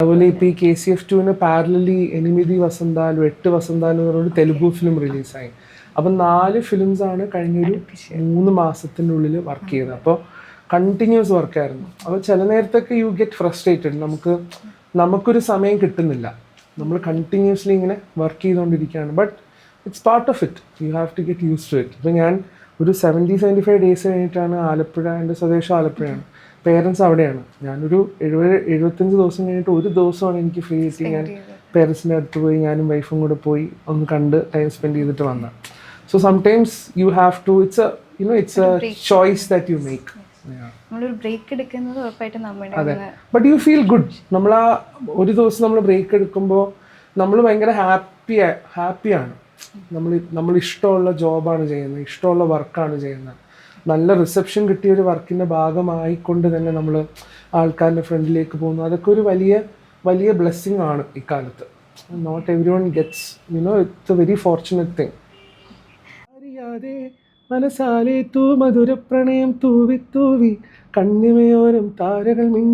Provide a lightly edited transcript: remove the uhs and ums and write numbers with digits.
അതുപോലെ ഇപ്പോൾ ഈ KCF2 പാരലലി എനിമിതി വസന്താലു 8 വസന്താലു എന്ന് പറഞ്ഞൊരു തെലുഗു ഫിലിം റിലീസായി. അപ്പം 4 ഫിലിംസാണ് കഴിഞ്ഞൊരു 3 മാസത്തിൻ്റെ ഉള്ളിൽ വർക്ക് ചെയ്തത്. അപ്പോൾ കണ്ടിന്യൂസ് വർക്കായിരുന്നു. അപ്പോൾ ചില നേരത്തൊക്കെ യു ഗെറ്റ് ഫ്രസ്ട്രേറ്റഡ്, നമുക്കൊരു സമയം കിട്ടുന്നില്ല, നമ്മൾ കണ്ടിന്യൂസ്ലി ഇങ്ങനെ വർക്ക് ചെയ്തുകൊണ്ടിരിക്കുകയാണ്. But it's part of it, you have to get use to it. ഇപ്പോൾ ഞാൻ ഒരു 75 ഡേയ്സ് കഴിഞ്ഞിട്ടാണ് ആലപ്പുഴ, എൻ്റെ സ്വദേശം ആലപ്പുഴയാണ്, പേരൻസ് അവിടെയാണ്. ഞാനൊരു 75 ദിവസം കഴിഞ്ഞിട്ട് ഒരു ദിവസമാണ് എനിക്ക് ഫ്രീ കിട്ടി. ഞാൻ പേരൻസിൻ്റെ അടുത്ത് പോയി, ഞാനും വൈഫും കൂടെ പോയി ഒന്ന് കണ്ട് ടൈം സ്പെൻഡ് ചെയ്തിട്ട് വന്ന. So sometimes you have to, it's a choice that you make. അതെ, ബട്ട് യു ഫീൽ ഗുഡ്. നമ്മൾ ആ ഒരു ദിവസം നമ്മൾ ബ്രേക്ക് എടുക്കുമ്പോൾ നമ്മൾ ഭയങ്കര ഹാപ്പിയാണ്. നമ്മൾ ഇഷ്ടമുള്ള ജോബാണ് ചെയ്യുന്നത്, ഇഷ്ടമുള്ള വർക്കാണ് ചെയ്യുന്നത്. നല്ല റിസപ്ഷൻ കിട്ടിയ ഒരു വർക്കിൻ്റെ ഭാഗമായിക്കൊണ്ട് തന്നെ നമ്മൾ ആൾക്കാരുടെ ഫ്രണ്ടിലേക്ക് പോകുന്നു. അതൊക്കെ ഒരു വലിയ വലിയ ബ്ലെസ്സിങ് ആണ് ഇക്കാലത്ത്. Not every one gets, it's a very fortunate thing. അറിയാതെ മനസാലെ തൂ മധുര പ്രണയം തൂവി തൂവി കണ്ണിമയോരം താരകൾ